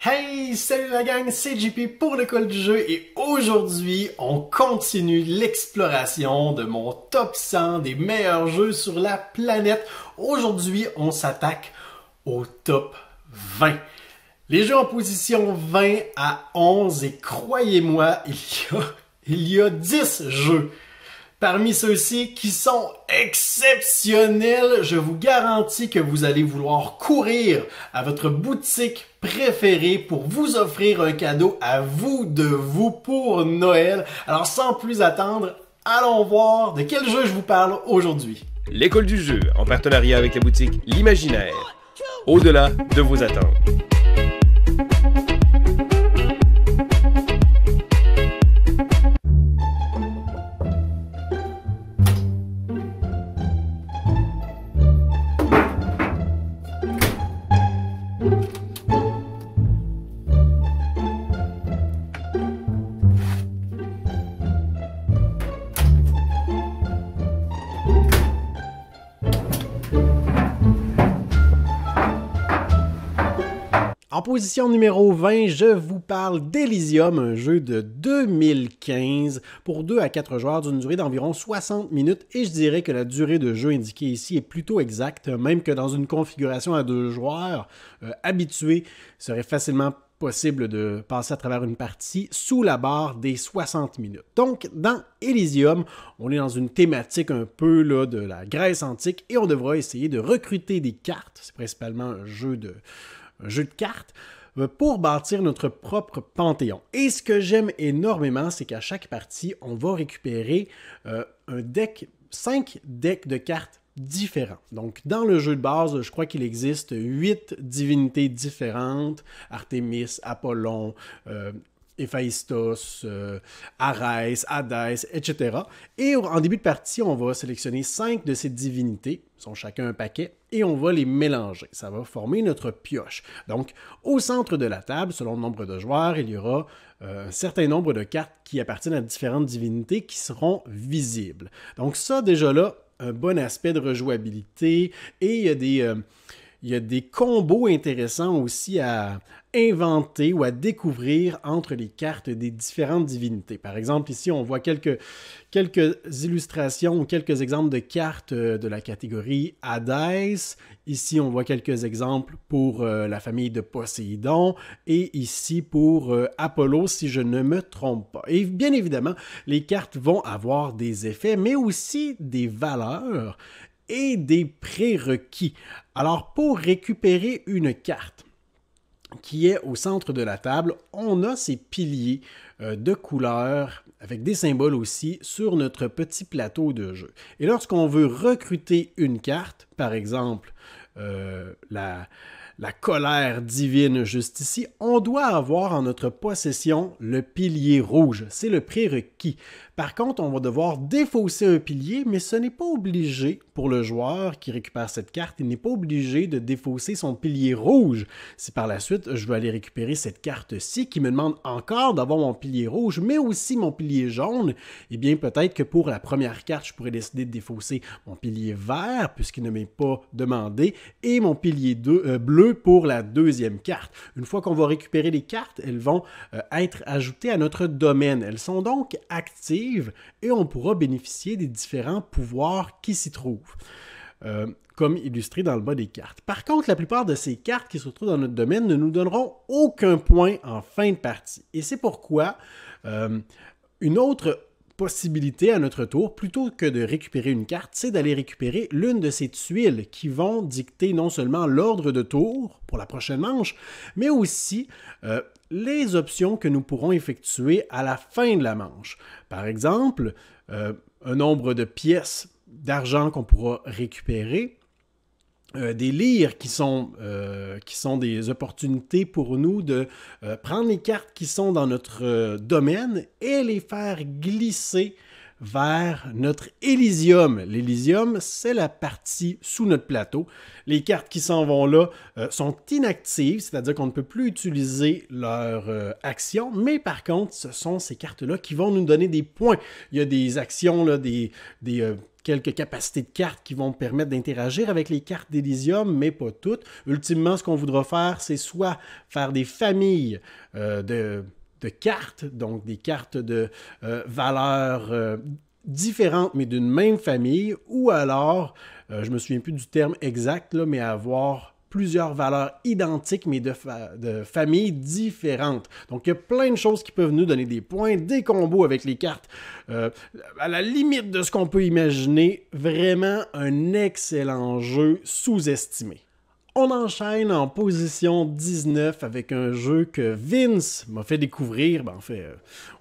Hey, salut la gang, c'est JP pour l'école du jeu et aujourd'hui, on continue l'exploration de mon top 100 des meilleurs jeux sur la planète. Aujourd'hui, on s'attaque au top 20. Les jeux en position 20 à 11 et croyez-moi, il y a 10 jeux parmi ceux-ci qui sont exceptionnels. Je vous garantis que vous allez vouloir courir à votre boutique préférée pour vous offrir un cadeau à vous de vous pour Noël. Alors sans plus attendre, allons voir de quel jeu je vous parle aujourd'hui. L'école du jeu, en partenariat avec la boutique L'Imaginaire. Au-delà de vos attentes. En position numéro 20, je vous parle d'Elysium, un jeu de 2015 pour 2 à 4 joueurs d'une durée d'environ 60 minutes et je dirais que la durée de jeu indiquée ici est plutôt exacte, même que dans une configuration à 2 joueurs habitués, il serait facilement possible de passer à travers une partie sous la barre des 60 minutes. Donc, dans Elysium, on est dans une thématique un peu là, de la Grèce antique et on devra essayer de recruter des cartes, c'est principalement un jeu de cartes, pour bâtir notre propre panthéon. Et ce que j'aime énormément, c'est qu'à chaque partie, on va récupérer 5 decks de cartes différents. Donc, dans le jeu de base, je crois qu'il existe 8 divinités différentes, Artémis, Apollon, Héphaïstos, Arès, Hadès, etc. Et en début de partie, on va sélectionner 5 de ces divinités, ils sont chacun un paquet, et on va les mélanger. Ça va former notre pioche. Donc, au centre de la table, selon le nombre de joueurs, il y aura un certain nombre de cartes qui appartiennent à différentes divinités qui seront visibles. Donc ça, déjà là, un bon aspect de rejouabilité, et il y a des combos intéressants aussi à inventer ou à découvrir entre les cartes des différentes divinités. Par exemple, ici, on voit quelques illustrations ou quelques exemples de cartes de la catégorie Hadès. Ici, on voit quelques exemples pour la famille de Poséidon et ici pour Apollo, si je ne me trompe pas. Et bien évidemment, les cartes vont avoir des effets, mais aussi des valeurs et des prérequis. Alors, pour récupérer une carte qui est au centre de la table, on a ces piliers de couleurs avec des symboles aussi sur notre petit plateau de jeu. Et lorsqu'on veut recruter une carte, par exemple la colère divine juste ici, on doit avoir en notre possession le pilier rouge. C'est le prérequis. Par contre, on va devoir défausser un pilier, mais ce n'est pas obligé pour le joueur qui récupère cette carte. Il n'est pas obligé de défausser son pilier rouge. Si par la suite, je veux aller récupérer cette carte-ci qui me demande encore d'avoir mon pilier rouge, mais aussi mon pilier jaune, eh bien peut-être que pour la première carte, je pourrais décider de défausser mon pilier vert, puisqu'il ne m'est pas demandé, et mon pilier bleu pour la deuxième carte. Une fois qu'on va récupérer les cartes, elles vont être ajoutées à notre domaine. Elles sont donc actives et on pourra bénéficier des différents pouvoirs qui s'y trouvent, comme illustré dans le bas des cartes. Par contre, la plupart de ces cartes qui se trouvent dans notre domaine ne nous donneront aucun point en fin de partie. Et c'est pourquoi une autre possibilité à notre tour, plutôt que de récupérer une carte, c'est d'aller récupérer l'une de ces tuiles qui vont dicter non seulement l'ordre de tour pour la prochaine manche, mais aussi les options que nous pourrons effectuer à la fin de la manche. Par exemple, un nombre de pièces d'argent qu'on pourra récupérer, des lyres qui sont des opportunités pour nous de prendre les cartes qui sont dans notre domaine et les faire glisser vers notre Elysium. L'Elysium, c'est la partie sous notre plateau. Les cartes qui s'en vont là sont inactives, c'est-à-dire qu'on ne peut plus utiliser leur action, mais par contre, ce sont ces cartes-là qui vont nous donner des points. Il y a des actions, là, des quelques capacités de cartes qui vont permettre d'interagir avec les cartes d'Elysium, mais pas toutes. Ultimement, ce qu'on voudra faire, c'est soit faire des familles de cartes, donc des cartes de valeurs différentes, mais d'une même famille, ou alors, je ne me souviens plus du terme exact, là, mais avoir plusieurs valeurs identiques, mais de familles différentes. Donc, il y a plein de choses qui peuvent nous donner des points, des combos avec les cartes, à la limite de ce qu'on peut imaginer. Vraiment un excellent jeu sous-estimé. On enchaîne en position 19 avec un jeu que Vince m'a fait découvrir. En fait,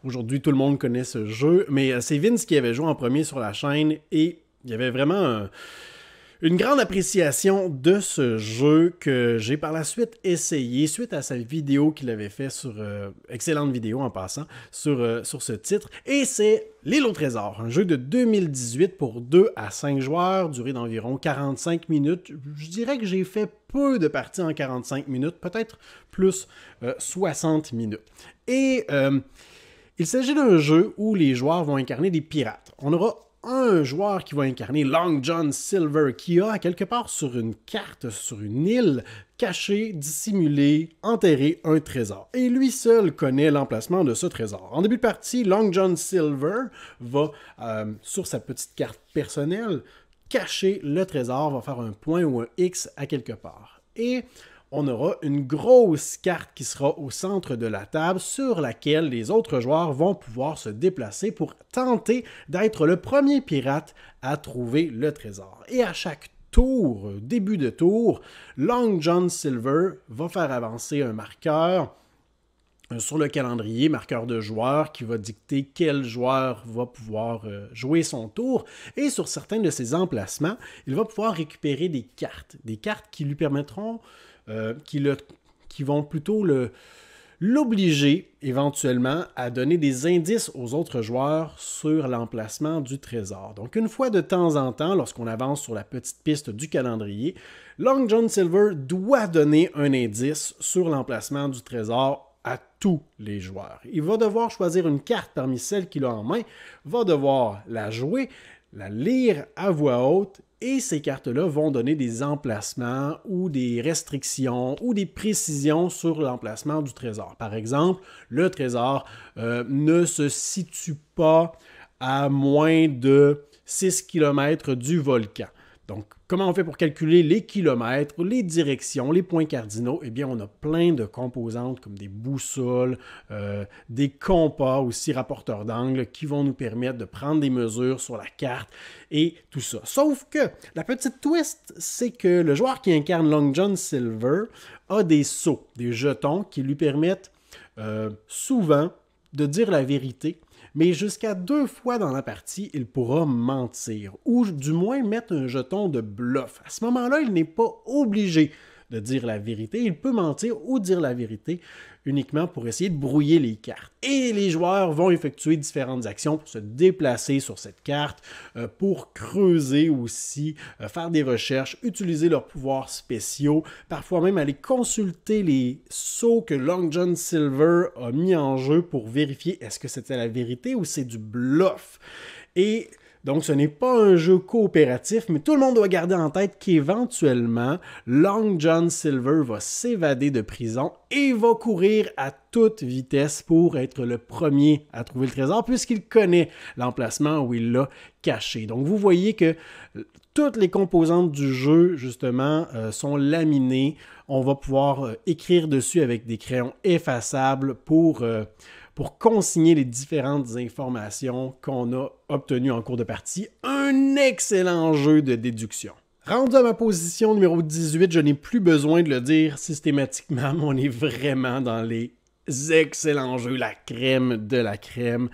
aujourd'hui, tout le monde connaît ce jeu, mais c'est Vince qui avait joué en premier sur la chaîne et il y avait vraiment une grande appréciation de ce jeu que j'ai par la suite essayé suite à sa vidéo qu'il avait fait sur excellente vidéo en passant sur ce titre, et c'est L'Île au Trésor, un jeu de 2018 pour 2 à 5 joueurs, durée d'environ 45 minutes. Je dirais que j'ai fait peu de parties en 45 minutes, peut-être plus 60 minutes. Et il s'agit d'un jeu où les joueurs vont incarner des pirates. On aura un joueur qui va incarner Long John Silver, qui a quelque part sur une carte, sur une île, caché, dissimulé, enterré un trésor. Et lui seul connaît l'emplacement de ce trésor. En début de partie, Long John Silver va, sur sa petite carte personnelle, cacher le trésor, va faire un point ou un X à quelque part. Et on aura une grosse carte qui sera au centre de la table sur laquelle les autres joueurs vont pouvoir se déplacer pour tenter d'être le premier pirate à trouver le trésor. Et à chaque tour, début de tour, Long John Silver va faire avancer un marqueur sur le calendrier, marqueur de joueur qui va dicter quel joueur va pouvoir jouer son tour. Et sur certains de ses emplacements, il va pouvoir récupérer des cartes qui lui permettront qui vont plutôt l'obliger éventuellement à donner des indices aux autres joueurs sur l'emplacement du trésor. Donc une fois de temps en temps, lorsqu'on avance sur la petite piste du calendrier, Long John Silver doit donner un indice sur l'emplacement du trésor à tous les joueurs. Il va devoir choisir une carte parmi celles qu'il a en main, va devoir la jouer, la lire à voix haute, et ces cartes-là vont donner des emplacements ou des restrictions ou des précisions sur l'emplacement du trésor. Par exemple, le trésor ne se situe pas à moins de 6 km du volcan. Donc, comment on fait pour calculer les kilomètres, les directions, les points cardinaux? Eh bien, on a plein de composantes comme des boussoles, des compas aussi, rapporteurs d'angle, qui vont nous permettre de prendre des mesures sur la carte et tout ça. Sauf que la petite twist, c'est que le joueur qui incarne Long John Silver a des sceaux, des jetons qui lui permettent souvent de dire la vérité, mais jusqu'à 2 fois dans la partie, il pourra mentir, ou du moins mettre un jeton de bluff. À ce moment-là, il n'est pas obligé de dire la vérité. Il peut mentir ou dire la vérité uniquement pour essayer de brouiller les cartes. Et les joueurs vont effectuer différentes actions pour se déplacer sur cette carte, pour creuser aussi, faire des recherches, utiliser leurs pouvoirs spéciaux, parfois même aller consulter les sceaux que Long John Silver a mis en jeu pour vérifier est-ce que c'était la vérité ou c'est du bluff. Et donc, ce n'est pas un jeu coopératif, mais tout le monde doit garder en tête qu'éventuellement, Long John Silver va s'évader de prison et va courir à toute vitesse pour être le premier à trouver le trésor, puisqu'il connaît l'emplacement où il l'a caché. Donc, vous voyez que toutes les composantes du jeu, justement, sont laminées. On va pouvoir écrire dessus avec des crayons effaçables pour consigner les différentes informations qu'on a obtenues en cours de partie. Un excellent jeu de déduction. Rendu à ma position numéro 18, je n'ai plus besoin de le dire systématiquement, mais on est vraiment dans les excellents jeux, la crème de la crème.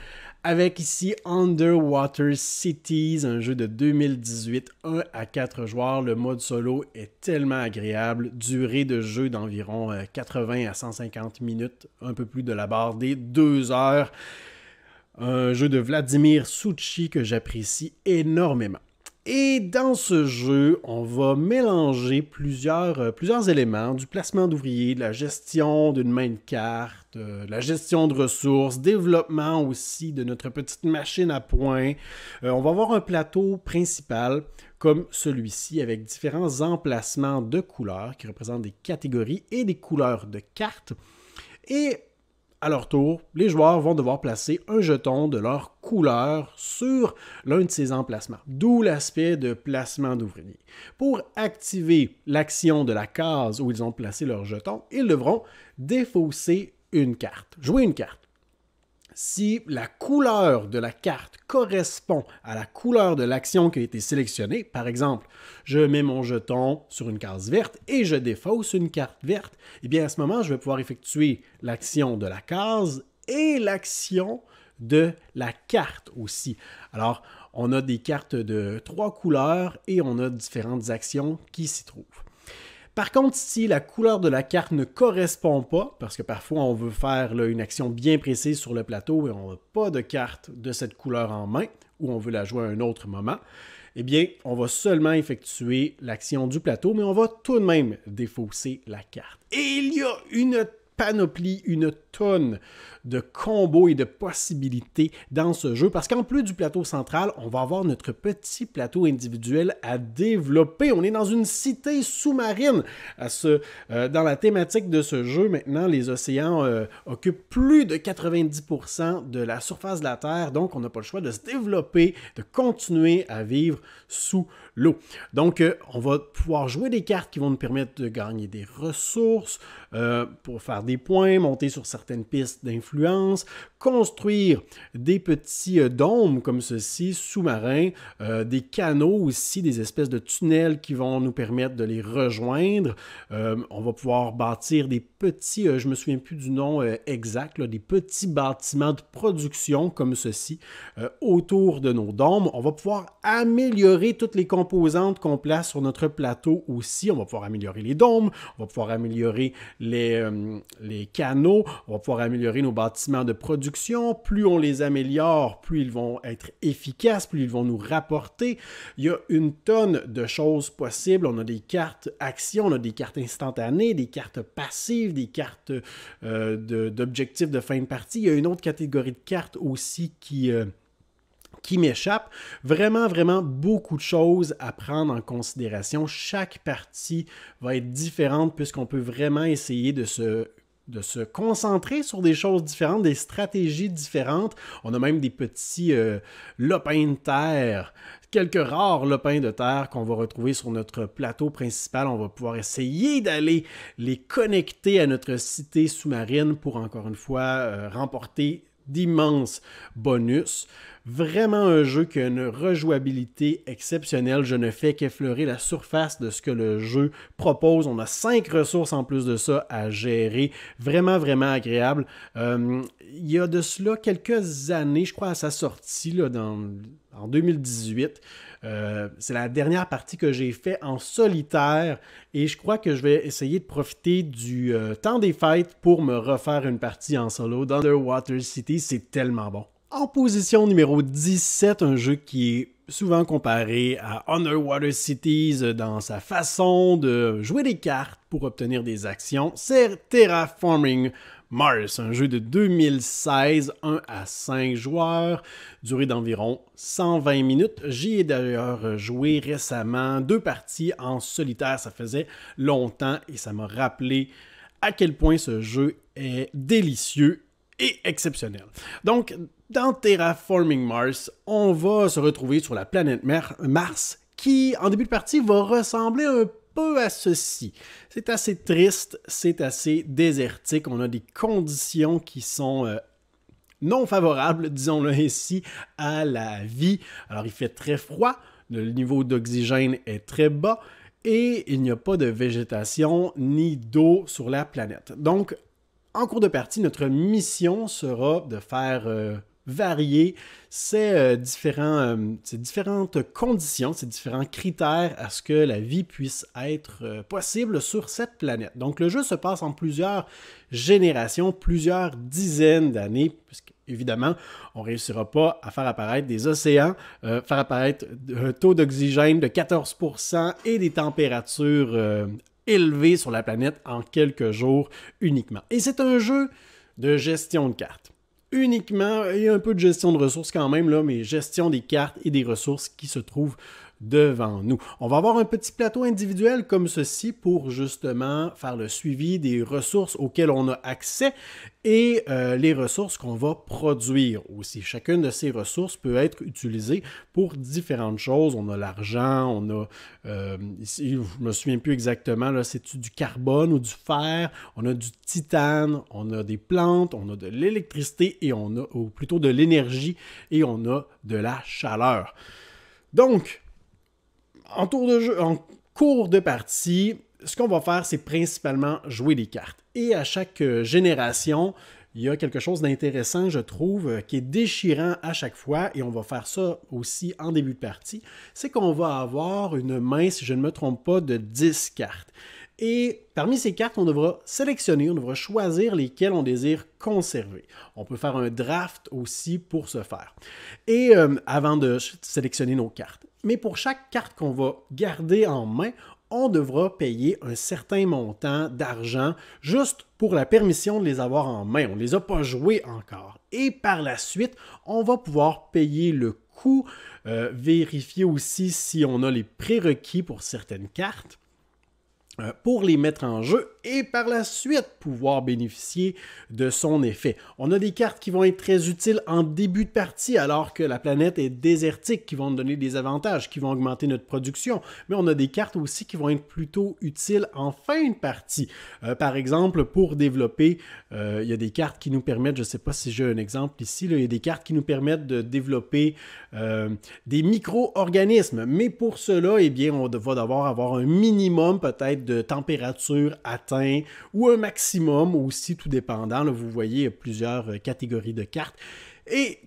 Avec ici Underwater Cities, un jeu de 2018, 1 à 4 joueurs. Le mode solo est tellement agréable. Durée de jeu d'environ 80 à 150 minutes, un peu plus de la barre des 2 heures. Un jeu de Vladimir Suchy que j'apprécie énormément. Et dans ce jeu, on va mélanger plusieurs éléments, du placement d'ouvriers, de la gestion d'une main de carte, de la gestion de ressources, développement aussi de notre petite machine à points. On va avoir un plateau principal comme celui-ci avec différents emplacements de couleurs qui représentent des catégories et des couleurs de cartes. Et à leur tour, les joueurs vont devoir placer un jeton de leur couleur sur l'un de ces emplacements, d'où l'aspect de placement d'ouvriers. Pour activer l'action de la case où ils ont placé leur jeton, ils devront défausser une carte, jouer une carte. Si la couleur de la carte correspond à la couleur de l'action qui a été sélectionnée, par exemple, je mets mon jeton sur une case verte et je défausse une carte verte, eh bien à ce moment, je vais pouvoir effectuer l'action de la case et l'action de la carte aussi. Alors, on a des cartes de 3 couleurs et on a différentes actions qui s'y trouvent. Par contre, si la couleur de la carte ne correspond pas, parce que parfois on veut faire là, une action bien précise sur le plateau et on n'a pas de carte de cette couleur en main, ou on veut la jouer à un autre moment, eh bien, on va seulement effectuer l'action du plateau, mais on va tout de même défausser la carte. Et il y a une panoplie, une tonne de combos et de possibilités dans ce jeu parce qu'en plus du plateau central, on va avoir notre petit plateau individuel à développer. On est dans une cité sous-marine. Dans la thématique de ce jeu, maintenant, les océans occupent plus de 90% de la surface de la Terre, donc on n'a pas le choix de se développer, de continuer à vivre sous l'eau. Donc, on va pouvoir jouer des cartes qui vont nous permettre de gagner des ressources, pour faire des points, monter sur certaines pistes d'influence, construire des petits dômes comme ceci, sous-marins, des canaux aussi, des espèces de tunnels qui vont nous permettre de les rejoindre. On va pouvoir bâtir des petits, je ne me souviens plus du nom exact, là, des petits bâtiments de production comme ceci autour de nos dômes. On va pouvoir améliorer toutes les composantes qu'on place sur notre plateau aussi. On va pouvoir améliorer les dômes, on va pouvoir améliorer les canaux, on va pouvoir améliorer nos bâtiments de production. Plus on les améliore, plus ils vont être efficaces, plus ils vont nous rapporter. Il y a une tonne de choses possibles. On a des cartes actions, on a des cartes instantanées, des cartes passives, des cartes d'objectifs de fin de partie. Il y a une autre catégorie de cartes aussi qui m'échappe. Vraiment, vraiment beaucoup de choses à prendre en considération. Chaque partie va être différente puisqu'on peut vraiment essayer de se concentrer sur des choses différentes, des stratégies différentes. On a même des petits lopins de terre, quelques rares lopins de terre qu'on va retrouver sur notre plateau principal. On va pouvoir essayer d'aller les connecter à notre cité sous-marine pour, encore une fois, remporter d'immenses bonus. Vraiment un jeu qui a une rejouabilité exceptionnelle. Je ne fais qu'effleurer la surface de ce que le jeu propose. On a 5 ressources en plus de ça à gérer. Vraiment, vraiment agréable. Il y a de cela quelques années, je crois à sa sortie là, en 2018. C'est la dernière partie que j'ai fait en solitaire et je crois que je vais essayer de profiter du temps des fêtes pour me refaire une partie en solo d'Underwater City. C'est tellement bon. En position numéro 17, un jeu qui est souvent comparé à Underwater Cities dans sa façon de jouer des cartes pour obtenir des actions, c'est Terraforming Mars, un jeu de 2016, 1 à 5 joueurs, durée d'environ 120 minutes. J'y ai d'ailleurs joué récemment 2 parties en solitaire, ça faisait longtemps et ça m'a rappelé à quel point ce jeu est délicieux et exceptionnel. Donc, dans Terraforming Mars, on va se retrouver sur la planète Mars qui, en début de partie, va ressembler un peu à ceci. C'est assez triste, c'est assez désertique, on a des conditions qui sont non favorables, disons-le ainsi, à la vie. Alors, il fait très froid, le niveau d'oxygène est très bas et il n'y a pas de végétation ni d'eau sur la planète. Donc, en cours de partie, notre mission sera de faire varier ces différentes conditions, ces différents critères à ce que la vie puisse être possible sur cette planète. Donc, le jeu se passe en plusieurs générations, plusieurs dizaines d'années, puisque Évidemment, on ne réussira pas à faire apparaître des océans, faire apparaître un taux d'oxygène de 14% et des températures élevées sur la planète en quelques jours uniquement. Et c'est un jeu de gestion de cartes. Uniquement, il y a un peu de gestion de ressources quand même, là, mais gestion des cartes et des ressources qui se trouvent devant nous. On va avoir un petit plateau individuel comme ceci pour justement faire le suivi des ressources auxquelles on a accès et les ressources qu'on va produire aussi. Chacune de ces ressources peut être utilisée pour différentes choses. On a l'argent, on a, ici, je ne me souviens plus exactement, là, c'est-tu du carbone ou du fer, on a du titane, on a des plantes, on a de l'électricité et on a, ou plutôt de l'énergie et on a de la chaleur. Donc, en cours de partie, ce qu'on va faire, c'est principalement jouer des cartes. Et à chaque génération, il y a quelque chose d'intéressant, je trouve, qui est déchirant à chaque fois, et on va faire ça aussi en début de partie, c'est qu'on va avoir une main, si je ne me trompe pas, de 10 cartes. Et parmi ces cartes, on devra sélectionner, on devra choisir lesquelles on désire conserver. On peut faire un draft aussi pour ce faire. Et avant de sélectionner nos cartes. Mais pour chaque carte qu'on va garder en main, on devra payer un certain montant d'argent juste pour la permission de les avoir en main. On ne les a pas jouées encore. Et par la suite, on va pouvoir payer le coût, vérifier aussi si on a les prérequis pour certaines cartes, pour les mettre en jeu et par la suite pouvoir bénéficier de son effet. On a des cartes qui vont être très utiles en début de partie alors que la planète est désertique, qui vont nous donner des avantages, qui vont augmenter notre production. Mais on a des cartes aussi qui vont être plutôt utiles en fin de partie. Par exemple, pour développer, il y a des cartes qui nous permettent, je ne sais pas si j'ai un exemple ici, là, il y a des cartes qui nous permettent de développer des micro-organismes. Mais pour cela, eh bien, on va devoir avoir un minimum peut-être de température atteint ou un maximum aussi, tout dépendant. Là, vous voyez, il y a plusieurs catégories de cartes. Et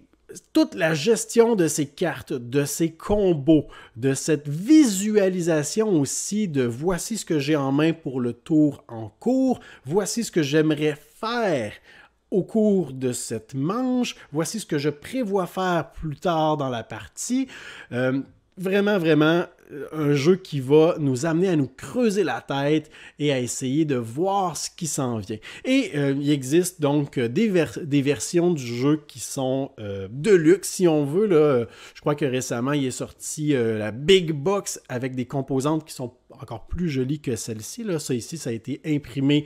toute la gestion de ces cartes, de ces combos, de cette visualisation aussi de voici ce que j'ai en main pour le tour en cours, voici ce que j'aimerais faire au cours de cette manche, voici ce que je prévois faire plus tard dans la partie. Vraiment, un jeu qui va nous amener à nous creuser la tête et à essayer de voir ce qui s'en vient. Et il existe donc des versions du jeu qui sont de luxe, si on veut. Là. Je crois que récemment, il est sorti la Big Box avec des composantes qui sont encore plus jolies que celle-ci. Là. Ça ici, ça a été imprimé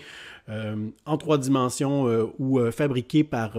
en 3 dimensions ou fabriqué par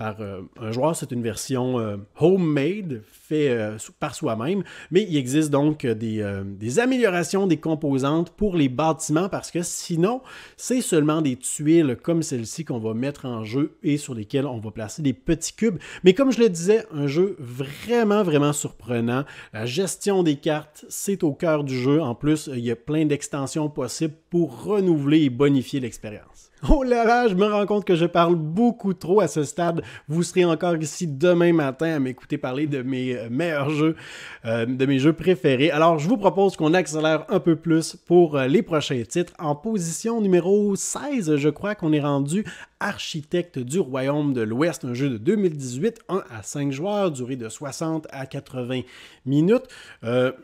un joueur. C'est une version homemade, fait par soi-même, mais il existe donc des améliorations des composantes pour les bâtiments parce que sinon, c'est seulement des tuiles comme celle-ci qu'on va mettre en jeu et sur lesquelles on va placer des petits cubes. Mais comme je le disais, un jeu vraiment surprenant. La gestion des cartes, c'est au cœur du jeu. En plus, il y a plein d'extensions possibles pour renouveler et bonifier l'expérience. Oh là là, je me rends compte que je parle beaucoup trop à ce stade. Vous serez encore ici demain matin à m'écouter parler de mes meilleurs jeux, de mes jeux préférés. Alors, je vous propose qu'on accélère un peu plus pour les prochains titres. En position numéro 16, je crois qu'on est rendu Architecte du Royaume de l'Ouest, un jeu de 2018, 1 à 5 joueurs, durée de 60 à 80 minutes.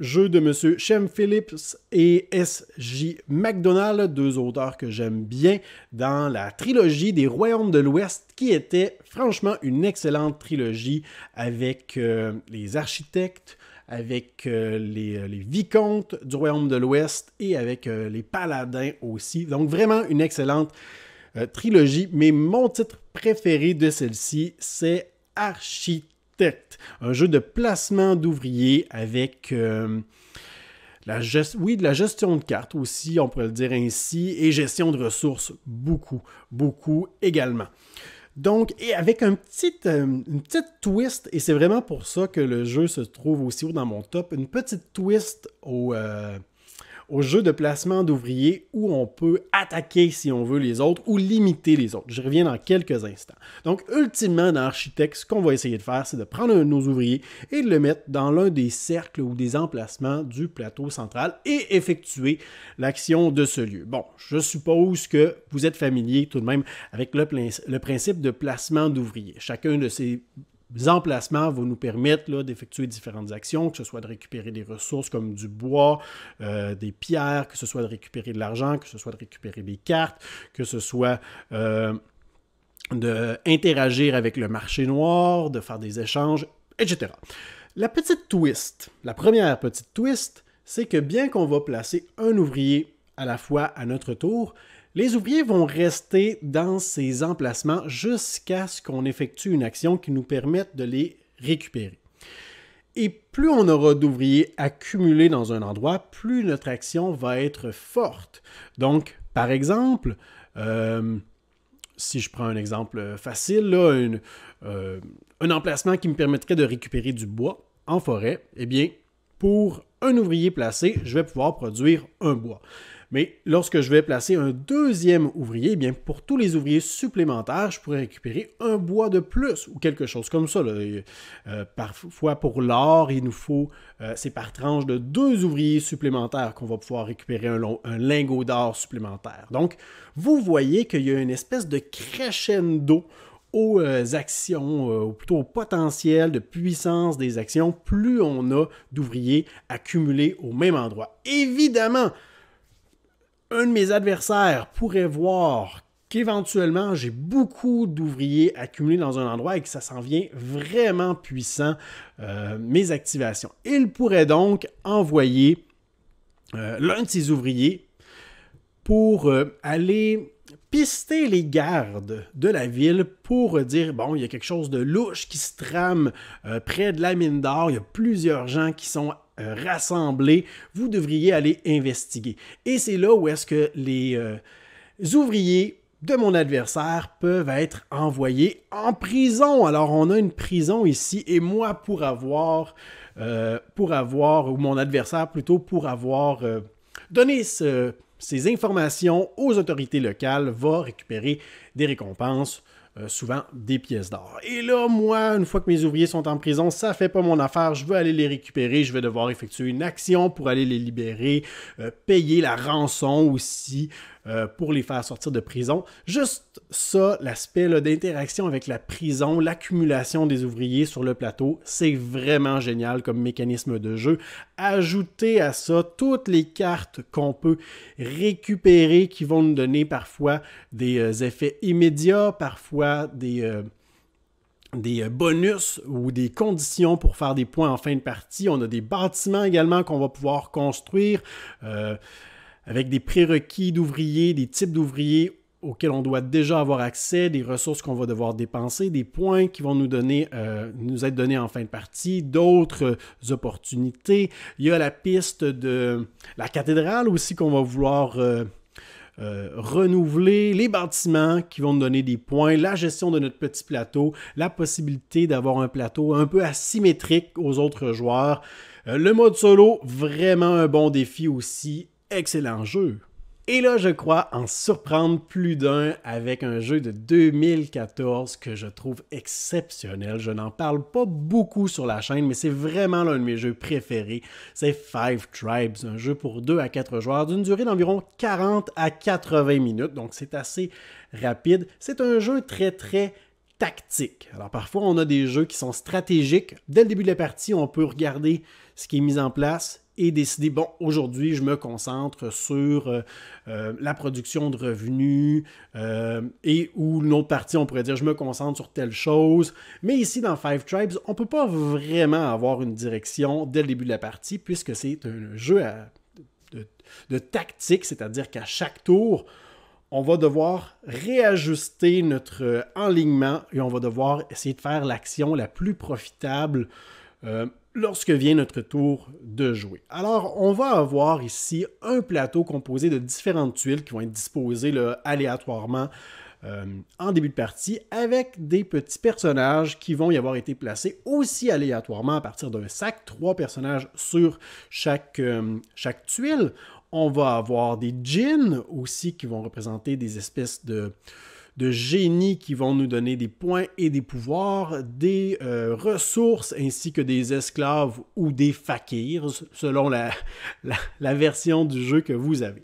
Jeu de M. Shem Phillips et S.J. McDonald, 2 auteurs que j'aime bien dans la trilogie des Royaumes de l'Ouest, qui était franchement une excellente trilogie avec les architectes, avec les vicomtes du Royaume de l'Ouest et avec les paladins aussi. Donc vraiment une excellente trilogie, mais mon titre préféré de celle-ci, c'est Architecte, un jeu de placement d'ouvriers avec de la gestion de cartes aussi, on pourrait le dire ainsi, et gestion de ressources, beaucoup également. Donc, et avec une petite twist, et c'est vraiment pour ça que le jeu se trouve aussi haut dans mon top, une petite twist au jeu de placement d'ouvriers où on peut attaquer, si on veut, les autres ou limiter les autres. Je reviens dans quelques instants. Donc, ultimement, dans Architect, ce qu'on va essayer de faire, c'est de prendre un de nos ouvriers et de le mettre dans l'un des cercles ou des emplacements du plateau central et effectuer l'action de ce lieu. Bon, je suppose que vous êtes familier tout de même avec le principe de placement d'ouvriers. Chacun de ces emplacements va nous permettre là, d'effectuer différentes actions, que ce soit de récupérer des ressources comme du bois, des pierres, que ce soit de récupérer de l'argent, que ce soit de récupérer des cartes, que ce soit d'interagir avec le marché noir, de faire des échanges, etc. La première petite twist, c'est que bien qu'on va placer un ouvrier à la fois à notre tour, les ouvriers vont rester dans ces emplacements jusqu'à ce qu'on effectue une action qui nous permette de les récupérer. Et plus on aura d'ouvriers accumulés dans un endroit, plus notre action va être forte. Donc, par exemple, si je prends un exemple facile, là, un emplacement qui me permettrait de récupérer du bois en forêt, eh bien, pour un ouvrier placé, je vais pouvoir produire un bois. Mais lorsque je vais placer un deuxième ouvrier, eh bien, pour tous les ouvriers supplémentaires, je pourrais récupérer un bois de plus ou quelque chose comme ça. Parfois, pour l'or, il nous faut, c'est par tranche de 2 ouvriers supplémentaires qu'on va pouvoir récupérer un lingot d'or supplémentaire. Donc, vous voyez qu'il y a une espèce de crescendo aux actions, ou plutôt au potentiel de puissance des actions, plus on a d'ouvriers accumulés au même endroit. Évidemment, un de mes adversaires pourrait voir qu'éventuellement, j'ai beaucoup d'ouvriers accumulés dans un endroit et que ça s'en vient vraiment puissant, mes activations. Il pourrait donc envoyer l'un de ses ouvriers pour aller pister les gardes de la ville pour dire, bon, il y a quelque chose de louche qui se trame près de la mine d'or, il y a plusieurs gens qui sont rassemblés, vous devriez aller investiguer. Et c'est là où est-ce que les ouvriers de mon adversaire peuvent être envoyés en prison. Alors, on a une prison ici, et moi, ou mon adversaire plutôt, pour avoir donné ces informations aux autorités locales, va récupérer des récompenses, souvent des pièces d'or. Et là, moi, une fois que mes ouvriers sont en prison, ça ne fait pas mon affaire, je veux aller les récupérer, je vais devoir effectuer une action pour aller les libérer, payer la rançon aussi pour les faire sortir de prison. Juste ça, l'aspect d'interaction avec la prison, l'accumulation des ouvriers sur le plateau, c'est vraiment génial comme mécanisme de jeu. Ajoutez à ça toutes les cartes qu'on peut récupérer qui vont nous donner parfois des effets immédiats, parfois des bonus ou des conditions pour faire des points en fin de partie. On a des bâtiments également qu'on va pouvoir construire avec des prérequis d'ouvriers, des types d'ouvriers auxquels on doit déjà avoir accès, des ressources qu'on va devoir dépenser, des points qui vont nous être donnés en fin de partie, d'autres opportunités. Il y a la piste de la cathédrale aussi qu'on va vouloir renouveler, les bâtiments qui vont nous donner des points, la gestion de notre petit plateau, la possibilité d'avoir un plateau un peu asymétrique aux autres joueurs. Le mode solo, vraiment un bon défi aussi. Excellent jeu. Et là, je crois en surprendre plus d'un avec un jeu de 2014 que je trouve exceptionnel. Je n'en parle pas beaucoup sur la chaîne, mais c'est vraiment l'un de mes jeux préférés. C'est Five Tribes, un jeu pour 2 à 4 joueurs d'une durée d'environ 40 à 80 minutes, donc c'est assez rapide. C'est un jeu très, très tactique. Alors parfois, on a des jeux qui sont stratégiques. Dès le début de la partie, on peut regarder ce qui est mis en place et décider, bon, aujourd'hui, je me concentre sur la production de revenus et ou une autre partie, on pourrait dire, je me concentre sur telle chose. Mais ici, dans Five Tribes, on ne peut pas vraiment avoir une direction dès le début de la partie puisque c'est un jeu de tactique, c'est-à-dire qu'à chaque tour, on va devoir réajuster notre enlignement et on va devoir essayer de faire l'action la plus profitable lorsque vient notre tour de jouer. Alors, on va avoir ici un plateau composé de différentes tuiles qui vont être disposées aléatoirement en début de partie avec des petits personnages qui vont y avoir été placés aussi aléatoirement à partir d'un sac, 3 personnages sur chaque tuile. On va avoir des djinns aussi qui vont représenter des espèces de génies qui vont nous donner des points et des pouvoirs, des ressources ainsi que des esclaves ou des fakirs, selon la version du jeu que vous avez.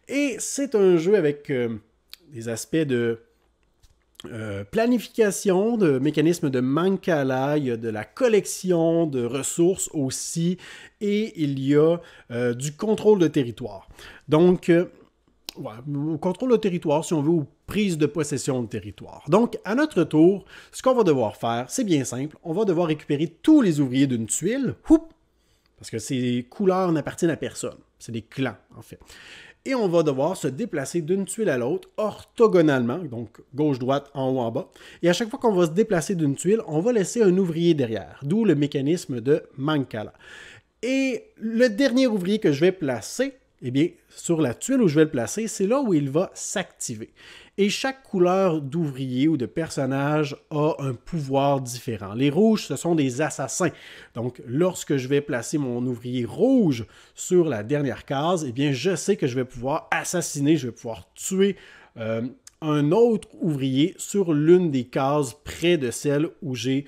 Et c'est un jeu avec des aspects de planification, de mécanismes de Mancala, il y a de la collection de ressources aussi, et il y a du contrôle de territoire. Donc, contrôle de territoire, si on veut, ou prise de possession de territoire. Donc, à notre tour, ce qu'on va devoir faire, c'est bien simple. On va devoir récupérer tous les ouvriers d'une tuile, parce que ces couleurs n'appartiennent à personne. C'est des clans, en fait. Et on va devoir se déplacer d'une tuile à l'autre orthogonalement, donc gauche-droite, en haut, en bas. Et à chaque fois qu'on va se déplacer d'une tuile, on va laisser un ouvrier derrière, d'où le mécanisme de Mancala. Et le dernier ouvrier que je vais placer, eh bien, sur la tuile où je vais le placer, c'est là où il va s'activer. Et chaque couleur d'ouvrier ou de personnage a un pouvoir différent. Les rouges, ce sont des assassins. Donc, lorsque je vais placer mon ouvrier rouge sur la dernière case, eh bien, je sais que je vais pouvoir assassiner, je vais pouvoir tuer un autre ouvrier sur l'une des cases près de celle où j'ai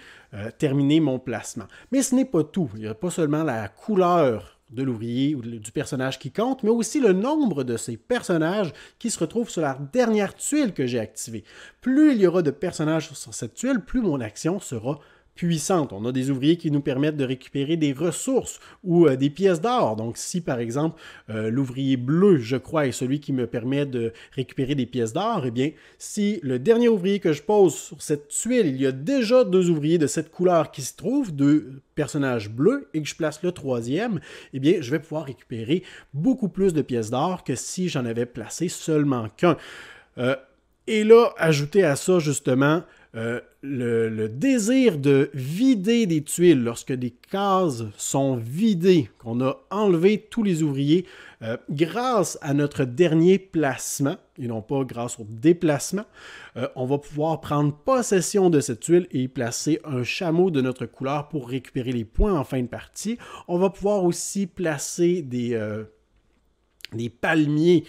terminé mon placement. Mais ce n'est pas tout. Il n'y a pas seulement la couleur de l'ouvrier ou du personnage qui compte, mais aussi le nombre de ces personnages qui se retrouvent sur la dernière tuile que j'ai activée. Plus il y aura de personnages sur cette tuile, plus mon action sera puissante. On a des ouvriers qui nous permettent de récupérer des ressources ou des pièces d'or. Donc, si par exemple, l'ouvrier bleu, je crois, est celui qui me permet de récupérer des pièces d'or, eh bien, si le dernier ouvrier que je pose sur cette tuile, il y a déjà 2 ouvriers de cette couleur qui se trouvent, 2 personnages bleus, et que je place le 3e, eh bien, je vais pouvoir récupérer beaucoup plus de pièces d'or que si j'en avais placé seulement qu'un. Et là, ajouter à ça, justement, le désir de vider des tuiles lorsque des cases sont vidées, qu'on a enlevé tous les ouvriers grâce à notre dernier placement, et non pas grâce au déplacement, on va pouvoir prendre possession de cette tuile et y placer un chameau de notre couleur pour récupérer les points en fin de partie. On va pouvoir aussi placer des palmiers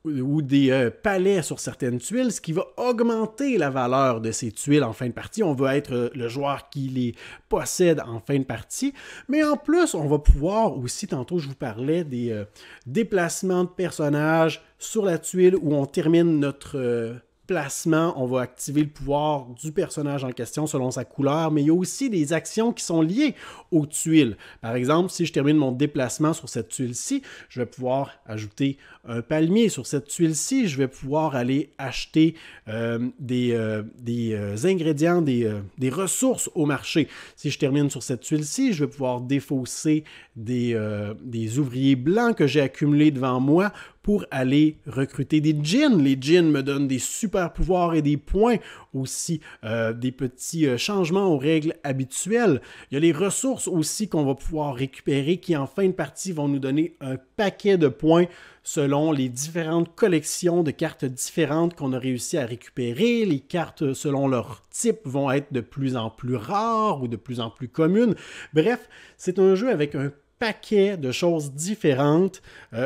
ou des palais sur certaines tuiles, ce qui va augmenter la valeur de ces tuiles en fin de partie. On va être le joueur qui les possède en fin de partie. Mais en plus, on va pouvoir aussi, tantôt je vous parlais des déplacements de personnages sur la tuile où on termine notre placement, on va activer le pouvoir du personnage en question selon sa couleur, mais il y a aussi des actions qui sont liées aux tuiles. Par exemple, si je termine mon déplacement sur cette tuile-ci, je vais pouvoir ajouter un palmier. Sur cette tuile-ci, je vais pouvoir aller acheter des ingrédients, des ressources au marché. Si je termine sur cette tuile-ci, je vais pouvoir défausser des ouvriers blancs que j'ai accumulés devant moi pour aller recruter des djinns. Les djinns me donnent des super pouvoirs et des points aussi, des petits changements aux règles habituelles. Il y a les ressources aussi qu'on va pouvoir récupérer qui, en fin de partie, vont nous donner un paquet de points selon les différentes collections de cartes différentes qu'on a réussi à récupérer. Les cartes, selon leur type, vont être de plus en plus rares ou de plus en plus communes. Bref, c'est un jeu avec un paquet de choses différentes.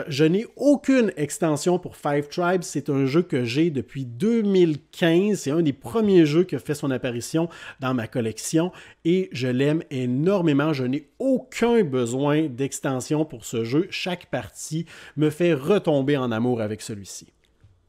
Je n'ai aucune extension pour Five Tribes. C'est un jeu que j'ai depuis 2015. C'est un des premiers jeux qui a fait son apparition dans ma collection et je l'aime énormément. Je n'ai aucun besoin d'extension pour ce jeu. Chaque partie me fait retomber en amour avec celui-ci.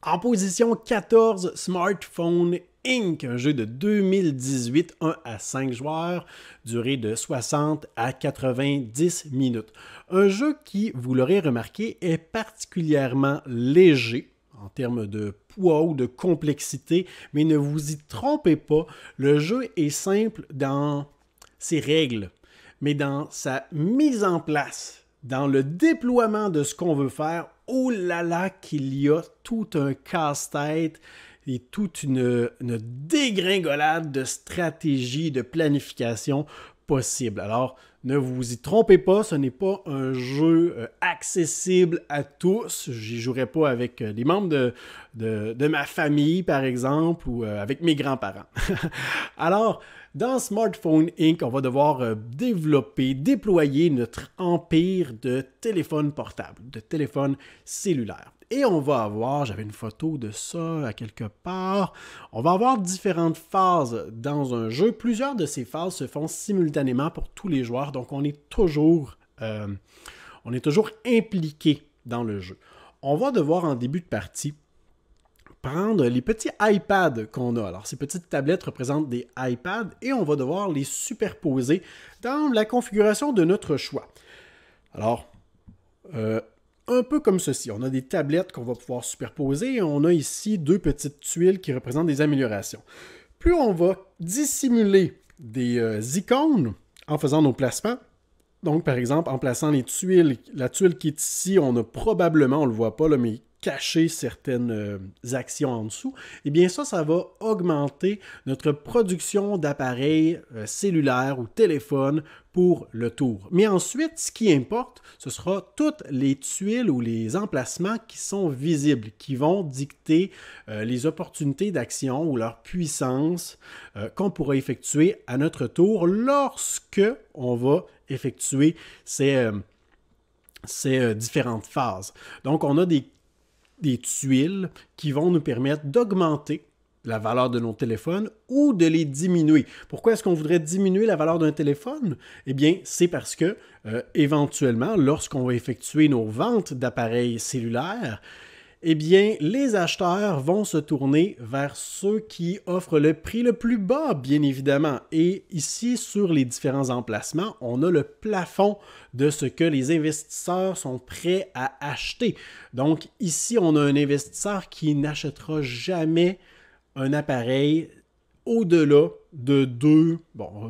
En position 14, Smartphone Inc., un jeu de 2018, 1 à 5 joueurs, durée de 60 à 90 minutes. Un jeu qui, vous l'aurez remarqué, est particulièrement léger en termes de poids ou de complexité, mais ne vous y trompez pas, le jeu est simple dans ses règles, mais dans sa mise en place, dans le déploiement de ce qu'on veut faire, oh là là qu'il y a tout un casse-tête et toute une dégringolade de stratégie, de planification possible. Alors, Ne vous y trompez pas, ce n'est pas un jeu accessible à tous. J'y jouerai pas avec les membres de ma famille, par exemple, ou avec mes grands-parents. Alors, dans Smartphone Inc., on va devoir déployer notre empire de téléphones portables, de téléphones cellulaires. Et on va avoir, j'avais une photo de ça à quelque part, on va avoir différentes phases dans un jeu. Plusieurs de ces phases se font simultanément pour tous les joueurs, donc on est toujours impliqué dans le jeu. On va devoir en début de partie prendre les petits iPads qu'on a. Alors, ces petites tablettes représentent des iPads et on va devoir les superposer dans la configuration de notre choix. Alors, un peu comme ceci. On a des tablettes qu'on va pouvoir superposer et on a ici deux petites tuiles qui représentent des améliorations. Plus on va dissimuler des icônes en faisant nos placements, donc par exemple en plaçant les tuiles, la tuile qui est ici, on a probablement, on ne le voit pas là, mais cacher certaines actions en dessous, eh bien ça va augmenter notre production d'appareils cellulaires ou téléphones pour le tour. Mais ensuite, ce qui importe, ce sera toutes les tuiles ou les emplacements qui sont visibles, qui vont dicter les opportunités d'action ou leur puissance qu'on pourra effectuer à notre tour lorsque on va effectuer ces différentes phases. Donc, on a des tuiles qui vont nous permettre d'augmenter la valeur de nos téléphones ou de les diminuer. Pourquoi est-ce qu'on voudrait diminuer la valeur d'un téléphone? Eh bien, c'est parce que, éventuellement, lorsqu'on va effectuer nos ventes d'appareils cellulaires, eh bien, les acheteurs vont se tourner vers ceux qui offrent le prix le plus bas, bien évidemment. Et ici, sur les différents emplacements, on a le plafond de ce que les investisseurs sont prêts à acheter. Donc, ici, on a un investisseur qui n'achètera jamais un appareil au-delà de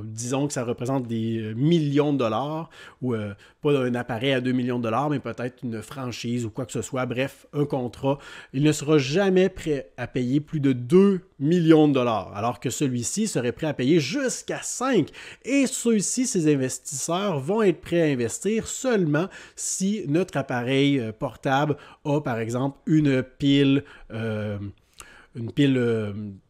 disons que ça représente des millions de dollars, ou pas un appareil à 2 millions de dollars, mais peut-être une franchise ou quoi que ce soit, bref, un contrat. Il ne sera jamais prêt à payer plus de 2 millions de dollars, alors que celui-ci serait prêt à payer jusqu'à 5. Et ceux-ci, ces investisseurs, vont être prêts à investir seulement si notre appareil portable a, par exemple, une pile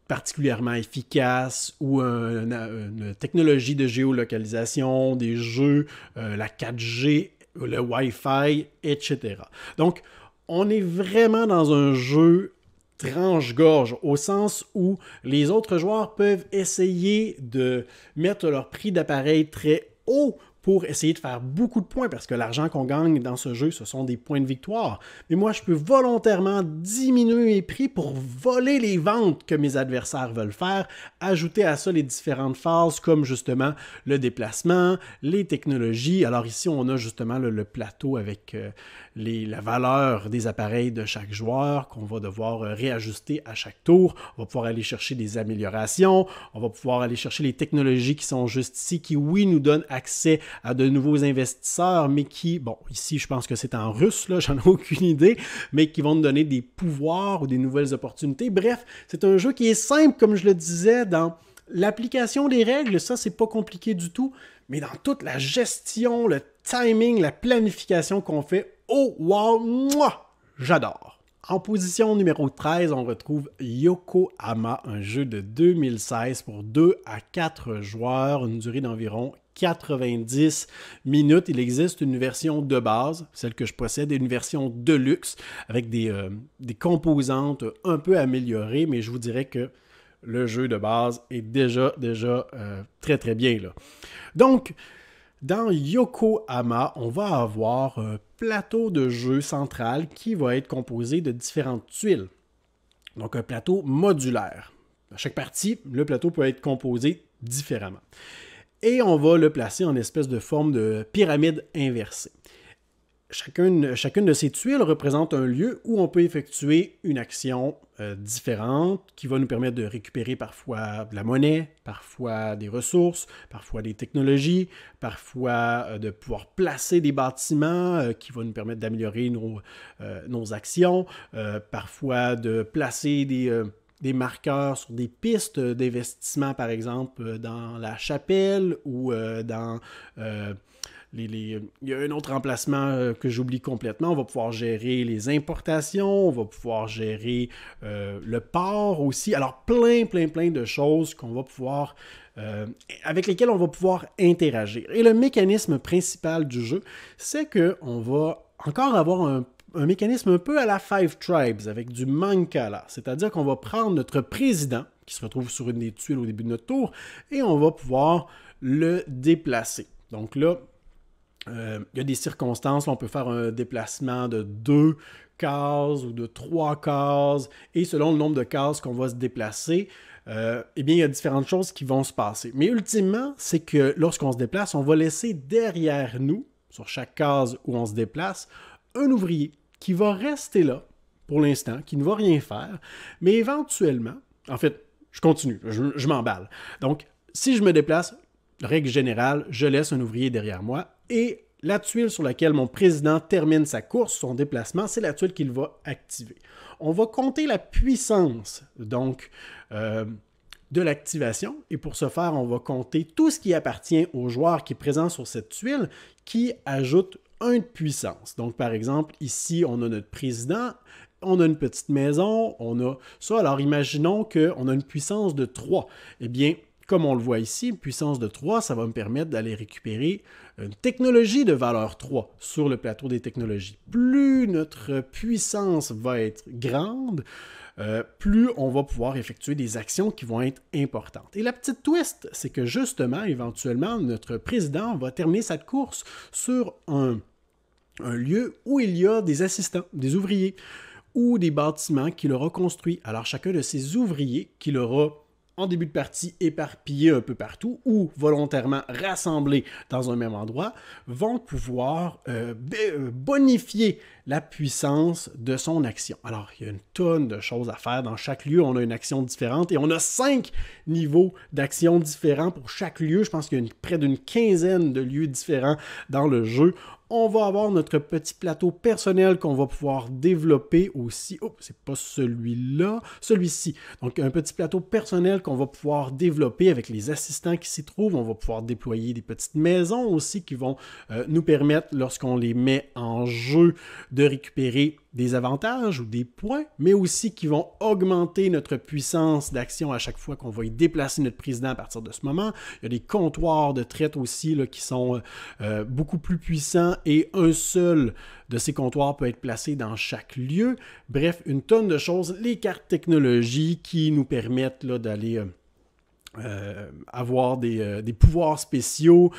particulièrement efficace ou une technologie de géolocalisation, des jeux, la 4G, le Wi-Fi, etc. Donc, on est vraiment dans un jeu tranche-gorge, au sens où les autres joueurs peuvent essayer de mettre leur prix d'appareil très haut pour essayer de faire beaucoup de points, parce que l'argent qu'on gagne dans ce jeu, ce sont des points de victoire. Mais moi, je peux volontairement diminuer mes prix pour voler les ventes que mes adversaires veulent faire, ajouter à ça les différentes phases, comme justement le déplacement, les technologies. Alors ici, on a justement le plateau avec la valeur des appareils de chaque joueur qu'on va devoir réajuster à chaque tour. On va pouvoir aller chercher des améliorations, on va pouvoir aller chercher les technologies qui sont juste ici, qui, oui, nous donnent accès à de nouveaux investisseurs, mais qui, bon, ici, je pense que c'est en russe, là, j'en ai aucune idée, mais qui vont nous donner des pouvoirs ou des nouvelles opportunités. Bref, c'est un jeu qui est simple, comme je le disais, dans l'application des règles, ça, c'est pas compliqué du tout, mais dans toute la gestion, le timing, la planification qu'on fait, oh, wow, moi, j'adore! En position numéro 13, on retrouve Yokohama, un jeu de 2016 pour 2 à 4 joueurs, une durée d'environ 90 minutes. Il existe une version de base, celle que je possède, et une version de luxe avec des composantes un peu améliorées, mais je vous dirais que le jeu de base est déjà très très bien là. Donc, dans Yokohama, on va avoir un plateau de jeu central qui va être composé de différentes tuiles. Donc, un plateau modulaire. À chaque partie, le plateau peut être composé différemment. Et on va le placer en espèce de forme de pyramide inversée. Chacune de ces tuiles représente un lieu où on peut effectuer une action différente qui va nous permettre de récupérer parfois de la monnaie, parfois des ressources, parfois des technologies, parfois de pouvoir placer des bâtiments qui vont nous permettre d'améliorer nos actions, parfois de placer des marqueurs sur des pistes d'investissement, par exemple, dans la chapelle ou dans... il y a un autre emplacement que j'oublie complètement. On va pouvoir gérer les importations, on va pouvoir gérer le port aussi. Alors, plein de choses qu'on va pouvoir, avec lesquelles on va pouvoir interagir. Et le mécanisme principal du jeu, c'est qu'on va encore avoir un mécanisme un peu à la Five Tribes, avec du Mancala. C'est-à-dire qu'on va prendre notre président, qui se retrouve sur une des tuiles au début de notre tour, et on va pouvoir le déplacer. Donc là, il y a des circonstances, on peut faire un déplacement de 2 cases ou de 3 cases, et selon le nombre de cases qu'on va se déplacer, eh bien, il y a différentes choses qui vont se passer. Mais ultimement, c'est que lorsqu'on se déplace, on va laisser derrière nous, sur chaque case où on se déplace, un ouvrier qui va rester là pour l'instant, qui ne va rien faire, mais éventuellement, en fait, je continue, je m'emballe. Donc, si je me déplace, règle générale, je laisse un ouvrier derrière moi et la tuile sur laquelle mon président termine sa course, son déplacement, c'est la tuile qu'il va activer. On va compter la puissance, donc, de l'activation et pour ce faire, on va compter tout ce qui appartient au joueur qui est présent sur cette tuile qui ajoute 1 de puissance. Donc, par exemple, ici, on a notre président, on a une petite maison, on a ça. Alors, imaginons qu'on a une puissance de 3. Eh bien, comme on le voit ici, une puissance de 3, ça va me permettre d'aller récupérer une technologie de valeur 3 sur le plateau des technologies. Plus notre puissance va être grande, plus on va pouvoir effectuer des actions qui vont être importantes. Et la petite twist, c'est que justement, éventuellement, notre président va terminer sa course sur un lieu où il y a des assistants, des ouvriers ou des bâtiments qu'il aura construits. Alors, chacun de ces ouvriers qu'il aura en début de partie éparpillés un peu partout ou volontairement rassemblés dans un même endroit, vont pouvoir bonifier la puissance de son action. Alors, il y a une tonne de choses à faire. Dans chaque lieu, on a une action différente et on a 5 niveaux d'action différents pour chaque lieu. Je pense qu'il y a près d'une quinzaine de lieux différents dans le jeu. On va avoir notre petit plateau personnel qu'on va pouvoir développer aussi. Oh, c'est pas celui-là, celui-ci. Donc, un petit plateau personnel qu'on va pouvoir développer avec les assistants qui s'y trouvent. On va pouvoir déployer des petites maisons aussi qui vont nous permettre, lorsqu'on les met en jeu, de récupérer des avantages ou des points, mais aussi qui vont augmenter notre puissance d'action à chaque fois qu'on va y déplacer notre président à partir de ce moment. Il y a des comptoirs de traite aussi là, qui sont beaucoup plus puissants et un seul de ces comptoirs peut être placé dans chaque lieu. Bref, une tonne de choses. Les cartes technologies qui nous permettent là, d'aller avoir des pouvoirs spéciaux,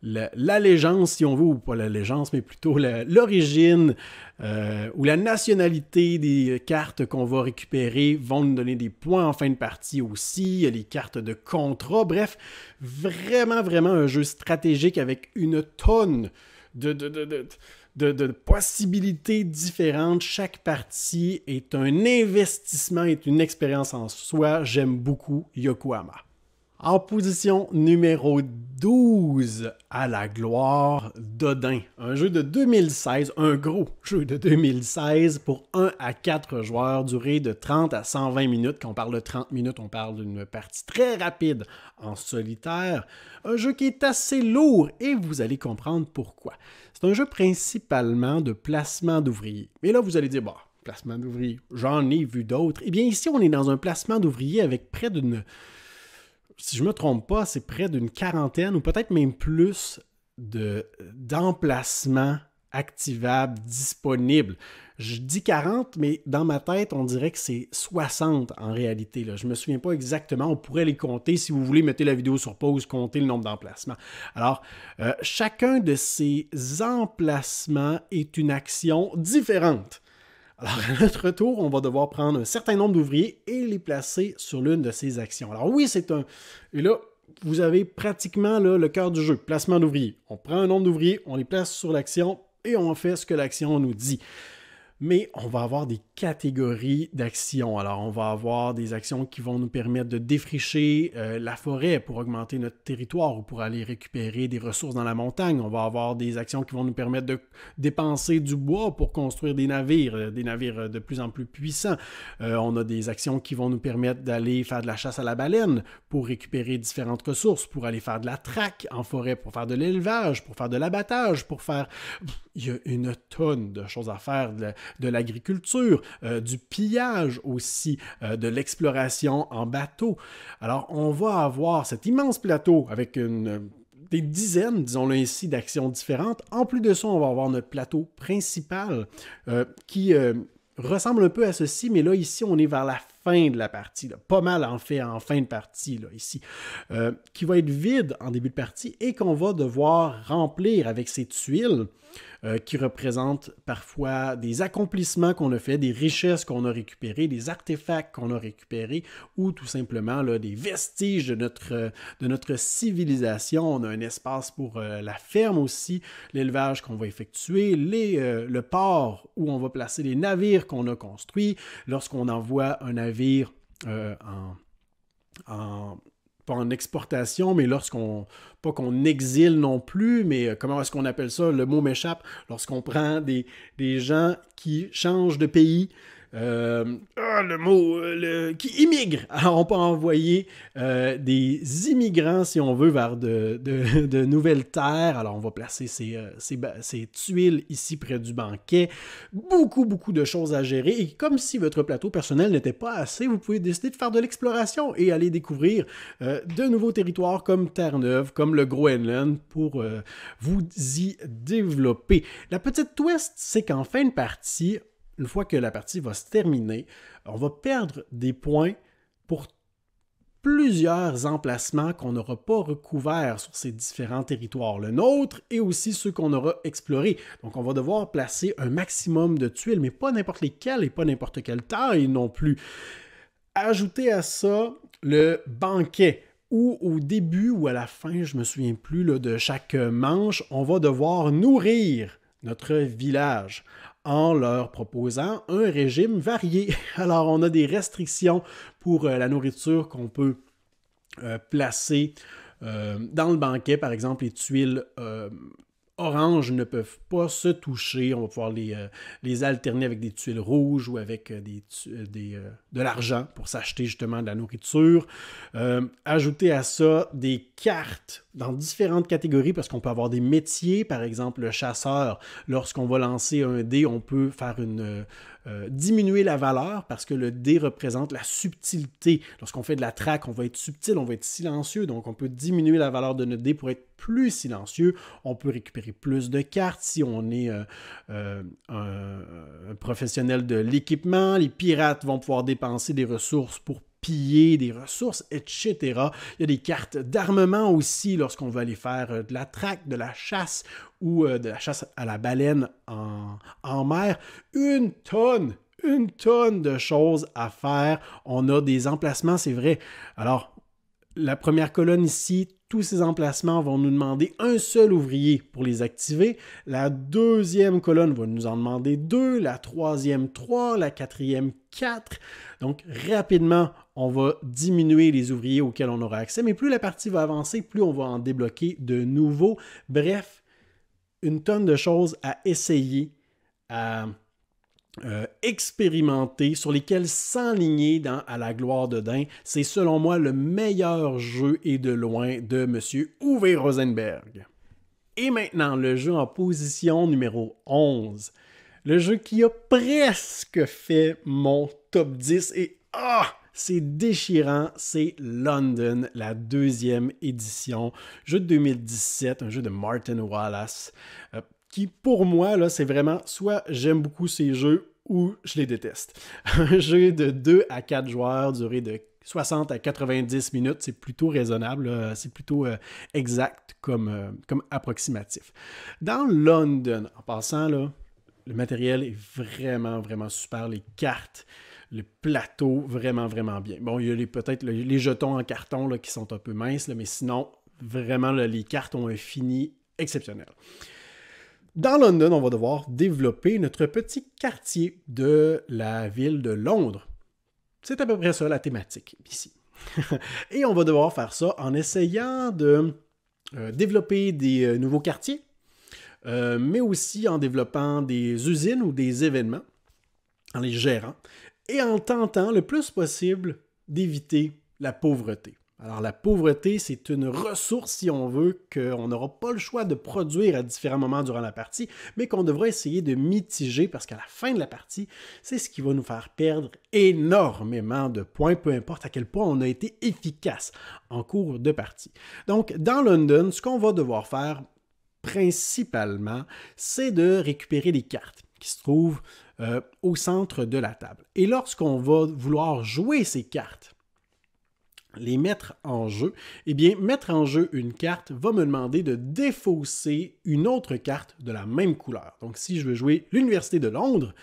l'allégeance, si on veut, ou pas l'allégeance, mais plutôt l'origine ou la nationalité des cartes qu'on va récupérer vont nous donner des points en fin de partie aussi. Il y a les cartes de contrat. Bref, vraiment un jeu stratégique avec une tonne de possibilités différentes. Chaque partie est un investissement, est une expérience en soi. J'aime beaucoup Yokohama. En position numéro 12, à la gloire d'Odin. Un jeu de 2016, un gros jeu de 2016 pour 1 à 4 joueurs, durée de 30 à 120 minutes. Quand on parle de 30 minutes, on parle d'une partie très rapide en solitaire. Un jeu qui est assez lourd et vous allez comprendre pourquoi. C'est un jeu principalement de placement d'ouvriers. Mais là, vous allez dire, bah, placement d'ouvriers, j'en ai vu d'autres. Eh bien, ici, on est dans un placement d'ouvriers avec près d'une... Si je ne me trompe pas, c'est près d'une quarantaine ou peut-être même plus d'emplacements activables disponibles. Je dis 40, mais dans ma tête, on dirait que c'est 60 en réalité. Là. Je ne me souviens pas exactement. On pourrait les compter. Si vous voulez, mettez la vidéo sur pause, comptez le nombre d'emplacements. Alors, chacun de ces emplacements est une action différente. Alors, à notre tour, on va devoir prendre un certain nombre d'ouvriers et les placer sur l'une de ces actions. Alors oui, c'est un... Et là, vous avez pratiquement là, le cœur du jeu, placement d'ouvriers. On prend un nombre d'ouvriers, on les place sur l'action et on fait ce que l'action nous dit. Mais on va avoir des catégories d'actions. Alors, on va avoir des actions qui vont nous permettre de défricher la forêt pour augmenter notre territoire ou pour aller récupérer des ressources dans la montagne. On va avoir des actions qui vont nous permettre de dépenser du bois pour construire des navires de plus en plus puissants. On a des actions qui vont nous permettre d'aller faire de la chasse à la baleine pour récupérer différentes ressources, pour aller faire de la traque en forêt, pour faire de l'élevage, pour faire de l'abattage, pour faire... Il y a une tonne de choses à faire, de l'agriculture, du pillage aussi, de l'exploration en bateau. Alors, on va avoir cet immense plateau avec des dizaines, disons-le ainsi, d'actions différentes. En plus de ça, on va avoir notre plateau principal qui ressemble un peu à ceci, mais là, ici, on est vers la fin de la partie, là. Pas mal en fait en fin de partie, là, ici, qui va être vide en début de partie et qu'on va devoir remplir avec ces tuiles qui représentent parfois des accomplissements qu'on a fait, des richesses qu'on a récupérées, des artefacts qu'on a récupérés ou tout simplement là, des vestiges de notre civilisation. On a un espace pour la ferme aussi, l'élevage qu'on va effectuer, le port où on va placer les navires qu'on a construits. Lorsqu'on envoie un navire pas en exportation, mais pas qu'on exile non plus, mais comment est-ce qu'on appelle ça? Le mot m'échappe. Lorsqu'on prend des gens qui changent de pays, qui immigrent. Alors, on peut envoyer des immigrants, si on veut, vers de nouvelles terres. Alors, on va placer ces tuiles ici près du banquet. Beaucoup, beaucoup de choses à gérer. Et comme si votre plateau personnel n'était pas assez, vous pouvez décider de faire de l'exploration et aller découvrir de nouveaux territoires comme Terre-Neuve, comme le Groenland, pour vous y développer. La petite twist, c'est qu'en fin de partie, une fois que la partie va se terminer, on va perdre des points pour plusieurs emplacements qu'on n'aura pas recouverts sur ces différents territoires. Le nôtre et aussi ceux qu'on aura explorés. Donc, on va devoir placer un maximum de tuiles, mais pas n'importe lesquelles et pas n'importe quelle taille non plus. Ajoutez à ça le banquet, où au début ou à la fin, je ne me souviens plus là, de chaque manche, on va devoir nourrir notre village en leur proposant un régime varié. Alors, on a des restrictions pour la nourriture qu'on peut placer dans le banquet. Par exemple, les tuiles oranges ne peuvent pas se toucher. On va pouvoir les alterner avec des tuiles rouges ou avec de l'argent pour s'acheter justement de la nourriture. Ajouter à ça des cartes dans différentes catégories parce qu'on peut avoir des métiers. Par exemple, le chasseur, lorsqu'on va lancer un dé, on peut faire diminuer la valeur parce que le dé représente la subtilité. Lorsqu'on fait de la traque, on va être subtil, on va être silencieux, donc on peut diminuer la valeur de notre dé pour être plus silencieux. On peut récupérer plus de cartes si on est un professionnel de l'équipement. Les pirates vont pouvoir dépenser des ressources pour piller des ressources, etc. Il y a des cartes d'armement aussi lorsqu'on va aller faire de la traque, de la chasse ou de la chasse à la baleine en mer. Une tonne de choses à faire. On a des emplacements, c'est vrai. Alors, la première colonne ici, tous ces emplacements vont nous demander un seul ouvrier pour les activer. La deuxième colonne va nous en demander 2, la troisième 3, la quatrième 4. Donc, rapidement, on va diminuer les ouvriers auxquels on aura accès, mais plus la partie va avancer, plus on va en débloquer de nouveaux. Bref, une tonne de choses à essayer, à expérimenter, sur lesquels s'enligner à la gloire de Dain. C'est selon moi le meilleur jeu et de loin de M. Uwe Rosenberg. Et maintenant, le jeu en position numéro 11. Le jeu qui a presque fait mon top 10 et c'est déchirant, c'est London, la deuxième édition, jeu de 2017, un jeu de Martin Wallace, qui pour moi, là, c'est vraiment, soit j'aime beaucoup ces jeux ou je les déteste. Un jeu de 2 à 4 joueurs, durée de 60 à 90 minutes, c'est plutôt raisonnable, là, c'est plutôt exact comme approximatif. Dans London, en passant, là, le matériel est vraiment, vraiment super, les cartes, le plateau, vraiment, vraiment bien. Bon, il y a peut-être les jetons en carton là, qui sont un peu minces, là, mais sinon, vraiment, là, les cartes ont un fini exceptionnel. Dans London, on va devoir développer notre petit quartier de la ville de Londres. C'est à peu près ça la thématique ici. Et on va devoir faire ça en essayant de développer des nouveaux quartiers, mais aussi en développant des usines ou des événements, en les gérant, et en tentant le plus possible d'éviter la pauvreté. Alors la pauvreté, c'est une ressource, si on veut, qu'on n'aura pas le choix de produire à différents moments durant la partie, mais qu'on devra essayer de mitiger parce qu'à la fin de la partie, c'est ce qui va nous faire perdre énormément de points, peu importe à quel point on a été efficace en cours de partie. Donc dans London, ce qu'on va devoir faire principalement, c'est de récupérer les cartes qui se trouvent au centre de la table. Et lorsqu'on va vouloir jouer ces cartes, les mettre en jeu, eh bien, mettre en jeu une carte va me demander de défausser une autre carte de la même couleur. Donc, si je veux jouer l'Université de Londres,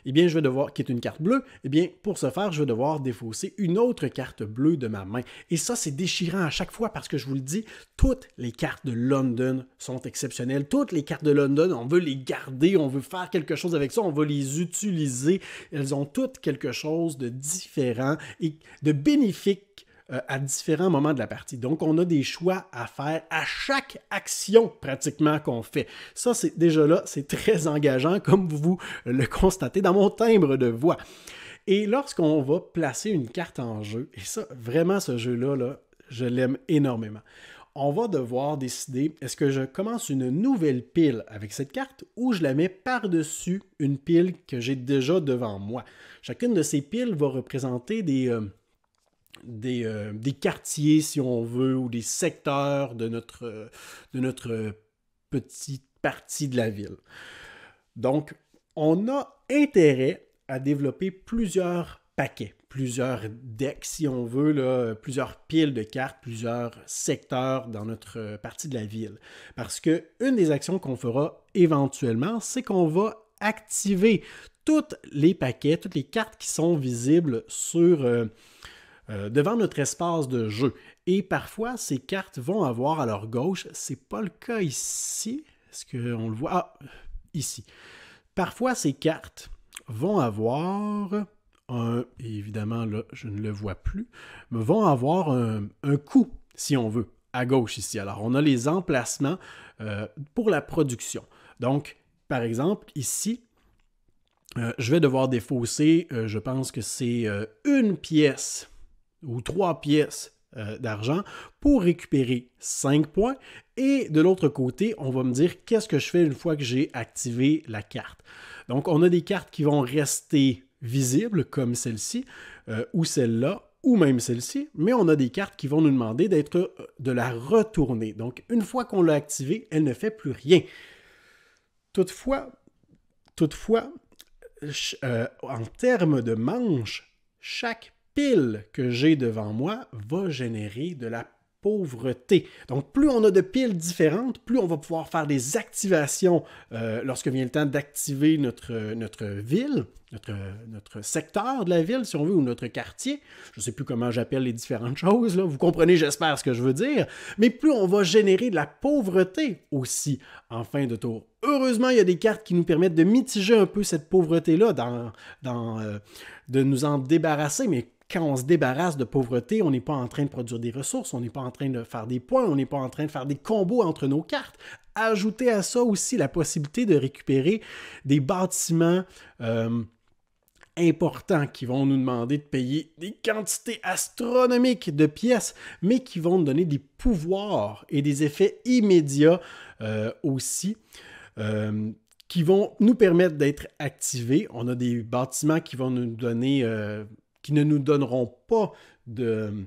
eh bien, je vais devoir, qui est une carte bleue, eh bien, pour ce faire, je vais devoir défausser une autre carte bleue de ma main. Et ça, c'est déchirant à chaque fois parce que je vous le dis, toutes les cartes de London sont exceptionnelles. Toutes les cartes de London, on veut les garder, on veut faire quelque chose avec ça, on va les utiliser. Elles ont toutes quelque chose de différent et de bénéfique à différents moments de la partie. Donc, on a des choix à faire à chaque action pratiquement qu'on fait. Ça, c'est déjà là, c'est très engageant, comme vous le constatez dans mon timbre de voix. Et lorsqu'on va placer une carte en jeu, et ça, vraiment, ce jeu-là, là, je l'aime énormément. On va devoir décider, est-ce que je commence une nouvelle pile avec cette carte ou je la mets par-dessus une pile que j'ai déjà devant moi. Chacune de ces piles va représenter des quartiers, si on veut, ou des secteurs de notre petite partie de la ville. Donc, on a intérêt à développer plusieurs paquets, plusieurs decks, si on veut, là, plusieurs piles de cartes, plusieurs secteurs dans notre partie de la ville. Parce qu'une des actions qu'on fera éventuellement, c'est qu'on va activer tous les paquets, toutes les cartes qui sont visibles sur... devant notre espace de jeu. Et parfois, ces cartes vont avoir à leur gauche, c'est pas le cas ici, est-ce qu'on le voit? Ah, ici. Parfois, ces cartes vont avoir évidemment là, je ne le vois plus, mais vont avoir un coût, si on veut, à gauche ici. Alors, on a les emplacements pour la production. Donc, par exemple, ici, je vais devoir défausser, je pense que c'est une pièce ou 3 pièces d'argent pour récupérer 5 points. Et de l'autre côté, on va me dire qu'est-ce que je fais une fois que j'ai activé la carte. Donc, on a des cartes qui vont rester visibles, comme celle-ci, ou celle-là, ou même celle-ci, mais on a des cartes qui vont nous demander de la retourner. Donc, une fois qu'on l'a activée, elle ne fait plus rien. Toutefois, en termes de manches, chaque pile que j'ai devant moi va générer de la pauvreté. Donc, plus on a de piles différentes, plus on va pouvoir faire des activations lorsque vient le temps d'activer notre ville, notre secteur de la ville, si on veut, ou notre quartier. Je ne sais plus comment j'appelle les différentes choses, là. Vous comprenez, j'espère, ce que je veux dire. Mais plus on va générer de la pauvreté aussi en fin de tour. Heureusement, il y a des cartes qui nous permettent de mitiger un peu cette pauvreté-là, de nous en débarrasser, mais quand on se débarrasse de pauvreté, on n'est pas en train de produire des ressources, on n'est pas en train de faire des points, on n'est pas en train de faire des combos entre nos cartes. Ajoutez à ça aussi la possibilité de récupérer des bâtiments importants qui vont nous demander de payer des quantités astronomiques de pièces, mais qui vont nous donner des pouvoirs et des effets immédiats aussi. Qui vont nous permettre d'être activés. On a des bâtiments qui vont nous donner... qui ne nous donneront pas de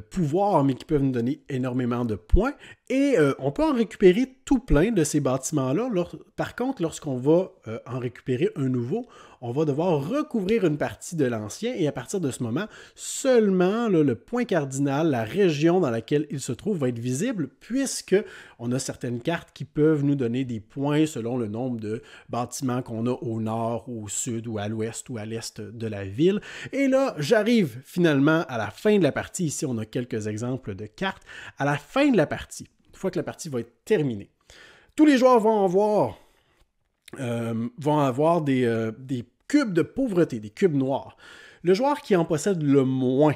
pouvoir, mais qui peuvent nous donner énormément de points. Et on peut en récupérer tout plein de ces bâtiments-là. Par contre, lorsqu'on va en récupérer un nouveau, on va devoir recouvrir une partie de l'ancien et à partir de ce moment, seulement là, le point cardinal, la région dans laquelle il se trouve va être visible puisque on a certaines cartes qui peuvent nous donner des points selon le nombre de bâtiments qu'on a au nord, au sud ou à l'ouest ou à l'est de la ville. Et là, j'arrive finalement à la fin de la partie. Ici, on a quelques exemples de cartes. À la fin de la partie, une fois que la partie va être terminée, Tous les joueurs vont avoir des cubes de pauvreté, des cubes noirs. Le joueur qui en possède le moins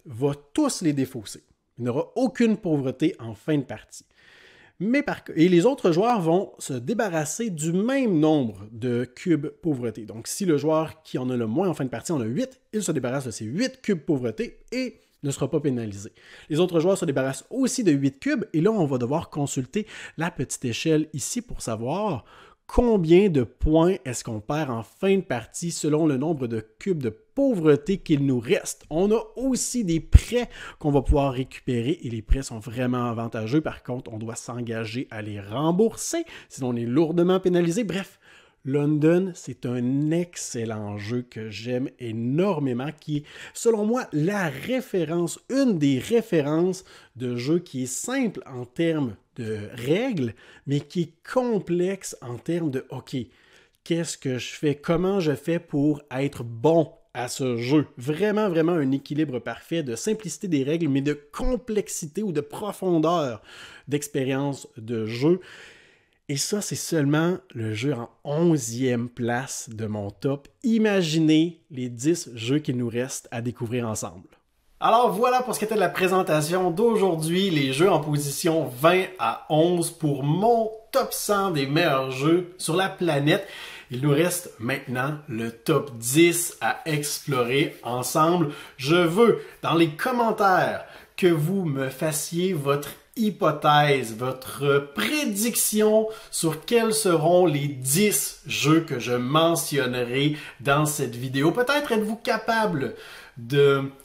va tous les défausser. Il n'aura aucune pauvreté en fin de partie. Et les autres joueurs vont se débarrasser du même nombre de cubes pauvreté. Donc, si le joueur qui en a le moins en fin de partie en a 8, il se débarrasse de ces 8 cubes pauvreté et ne sera pas pénalisé. Les autres joueurs se débarrassent aussi de 8 cubes et là, on va devoir consulter la petite échelle ici pour savoir combien de points est-ce qu'on perd en fin de partie selon le nombre de cubes de pauvreté qu'il nous reste. On a aussi des prêts qu'on va pouvoir récupérer et les prêts sont vraiment avantageux. Par contre, on doit s'engager à les rembourser, sinon on est lourdement pénalisé. Bref, London, c'est un excellent jeu que j'aime énormément, qui est, selon moi, une des références de jeu qui est simple en termes de règles, mais qui est complexe en termes de « OK, qu'est-ce que je fais? Comment je fais pour être bon à ce jeu? » Vraiment un équilibre parfait de simplicité des règles, mais de complexité ou de profondeur d'expérience de jeu. Et ça, c'est seulement le jeu en 11e place de mon top. Imaginez les 10 jeux qu'il nous reste à découvrir ensemble. Alors voilà pour ce qui était de la présentation d'aujourd'hui, les jeux en position 20 à 11 pour mon top 100 des meilleurs jeux sur la planète. Il nous reste maintenant le top 10 à explorer ensemble. Je veux, dans les commentaires, que vous me fassiez votre hypothèse, votre prédiction sur quels seront les 10 jeux que je mentionnerai dans cette vidéo. Peut-être êtes-vous capable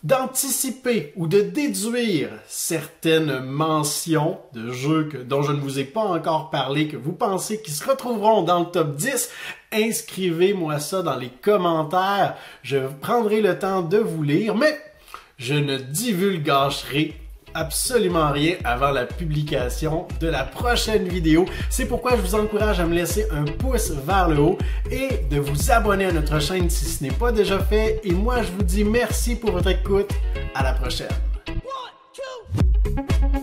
d'anticiper ou de déduire certaines mentions de jeux dont je ne vous ai pas encore parlé, que vous pensez qu'ils se retrouveront dans le top 10. Inscrivez-moi ça dans les commentaires. Je prendrai le temps de vous lire, mais je ne divulgacherai absolument rien avant la publication de la prochaine vidéo. C'est pourquoi je vous encourage à me laisser un pouce vers le haut et de vous abonner à notre chaîne si ce n'est pas déjà fait. Et moi, je vous dis merci pour votre écoute. À la prochaine. 1, 2